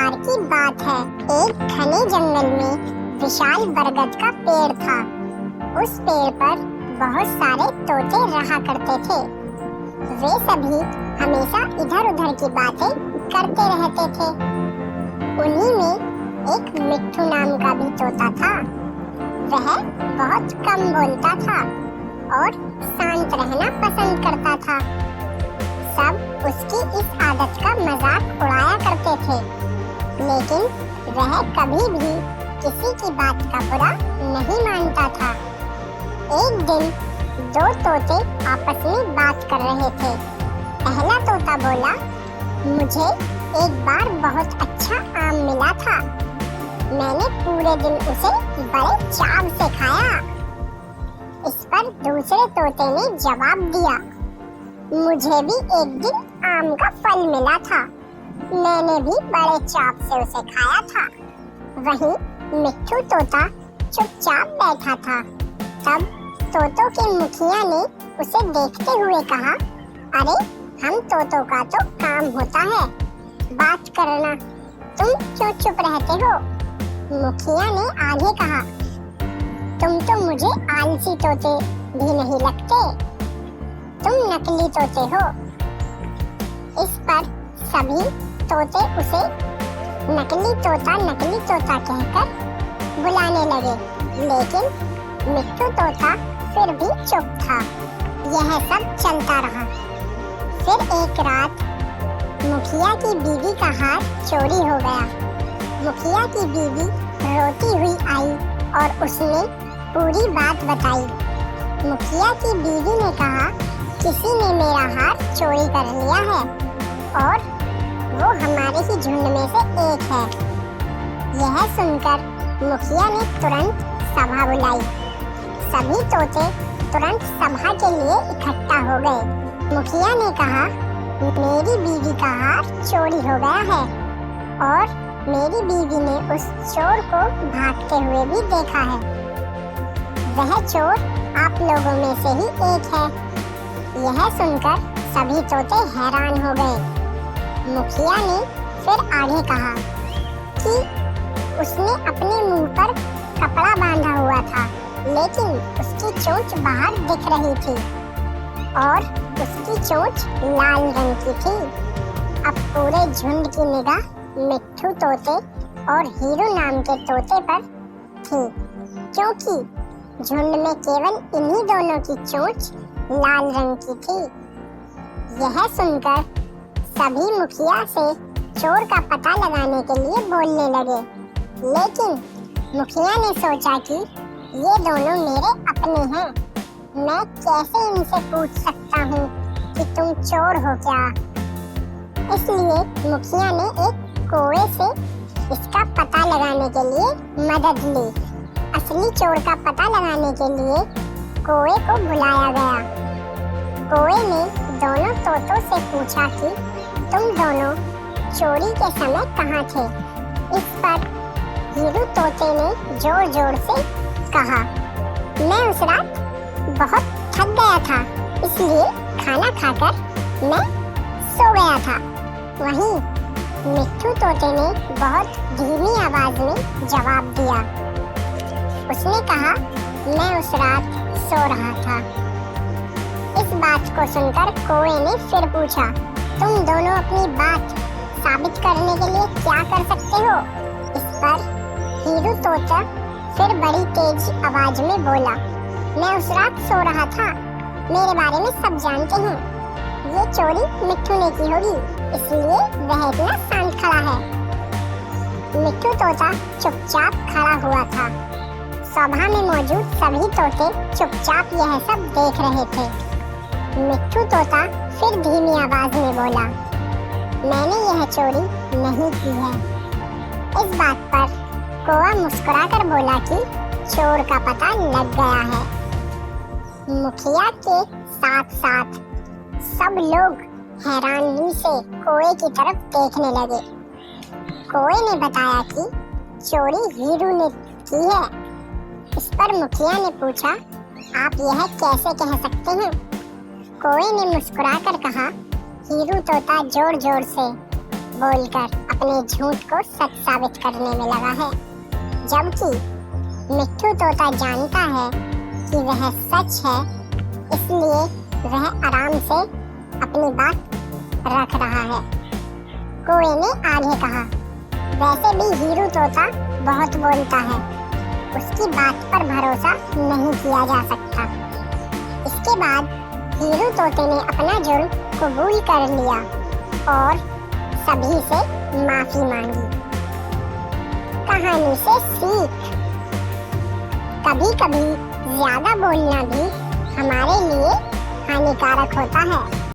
बार की बात है। एक घने जंगल में विशाल बरगद का पेड़ था। उस पेड़ पर बहुत सारे तोते रहा करते थे। वे सभी हमेशा इधर उधर की बातें करते रहते थे। उन्हीं में एक मिट्ठू नाम का भी तोता था। वह बहुत कम बोलता था और शांत रहना पसंद करता था। सब उसकी इस आदत का मजाक उड़ाया करते थे, लेकिन वह कभी भी किसी की बात का बुरा नहीं मानता था। एक दिन दो तोते आपस में बात कर रहे थे। पहला तोता बोला, मुझे एक बार बहुत अच्छा आम मिला था। मैंने पूरे दिन उसे बड़े चाव से खाया। इस पर दूसरे तोते ने जवाब दिया, मुझे भी एक दिन आम का फल मिला था। मैंने भी बड़े चाव से उसे खाया था। वहीं मिट्ठू तोता चुपचाप बैठा था। तब तोतों के मुखिया ने उसे देखते हुए कहा, अरे हम तोतों का तो काम होता है बात करना, तुम क्यों चुप रहते हो? मुखिया ने आगे कहा, तुम तो मुझे आलसी तोते भी नहीं लगते, तुम नकली तोते हो। इस पर सभी तोते उसे नकली तोता कहकर बुलाने लगे, लेकिन मिट्ठू तोता फिर भी चुप था। यह सब चलता रहा। फिर एक रात मुखिया की बीवी का हार चोरी हो गया। मुखिया की बीवी रोती हुई आई और उसने पूरी बात बताई। मुखिया की बीवी ने कहा, किसी ने मेरा हार चोरी कर लिया है और वो हमारे ही झुंड में से एक है। यह सुनकर मुखिया ने तुरंत सभा बुलाई। सभी तोते तुरंत सभा के लिए इकट्ठा हो गए। मुखिया ने कहा, मेरी बीवी का हार चोरी हो गया है और मेरी बीवी ने उस चोर को भागते हुए भी देखा है। वह चोर आप लोगों में से ही एक है। यह सुनकर सभी तोते हैरान हो गए। मुखिया ने फिर आगे कहा कि उसने अपने मुंह पर कपड़ा बांधा हुआ था, लेकिन उसकी चोंच बाहर दिख रही थी और उसकी चोंच लाल रंग की थी। अब पूरे झुंड की निगाह मिट्ठू तोते और हीरू नाम के तोते पर थी, क्योंकि झुंड में केवल इन्हीं दोनों की चोंच लाल रंग की थी। यह सुनकर सभी मुखिया से चोर का पता लगाने के लिए बोलने लगे, लेकिन मुखिया ने सोचा कि ये दोनों मेरे अपने हैं, मैं कैसे इनसे पूछ सकता हूँ कि तुम चोर हो क्या। इसलिए मुखिया ने एक कौवे से इसका पता लगाने के लिए मदद ली। असली चोर का पता लगाने के लिए कौवे को बुलाया गया। कौवे ने दोनों तोतों से पूछा कि तुम दोनों चोरी के समय कहाँ थे। इस पर हीरू तोते ने जोर जोर से कहा, मैं उस रात बहुत थक गया था, इसलिए खाना खाकर मैं सो गया था। वहीं मिट्ठू तोते ने बहुत धीमी आवाज में जवाब दिया। उसने कहा, मैं उस रात सो रहा था। इस बात को सुनकर कौवे ने फिर पूछा, तुम दोनों अपनी बात साबित करने के लिए क्या कर सकते हो? इस पर हीरू तोता फिर बड़ी तेज आवाज में बोला, मैं उस रात सो रहा था, मेरे बारे में सब जानते हैं। ये चोरी मिट्ठू ने की होगी, इसलिए वह इतना शांत खड़ा है। मिट्ठू तोता चुपचाप खड़ा हुआ था। सभा में मौजूद सभी तोते चुपचाप यह सब देख रहे थे। मिट्ठू तोता फिर धीमी आवाज में बोला, मैंने यह चोरी नहीं की है। इस बात पर कौवा मुस्कुराकर बोला कि चोर का पता लग गया है। मुखिया के साथ साथ सब लोग हैरानी से कौवे की तरफ देखने लगे। कौवे ने बताया कि चोरी हीरू ने की है। इस पर मुखिया ने पूछा, आप यह कैसे कह सकते हैं? कौवे ने मुस्कुराकर कहा, हीरू तोता जोर जोर से बोलकर अपने झूठ को सच साबित करने में लगा है, जबकि मिट्ठू तोता जानता है कि वह सच है, इसलिए वह आराम से अपनी बात रख रहा है। कौवे ने आगे कहा, वैसे भी हीरू तोता बहुत बोलता है, उसकी बात पर भरोसा नहीं किया जा सकता। इसके बाद हीरू तोते ने अपना जुर्म कबूल कर लिया और सभी से माफी मांगी। कहानी से सीख, कभी कभी ज्यादा बोलना भी हमारे लिए हानिकारक होता है।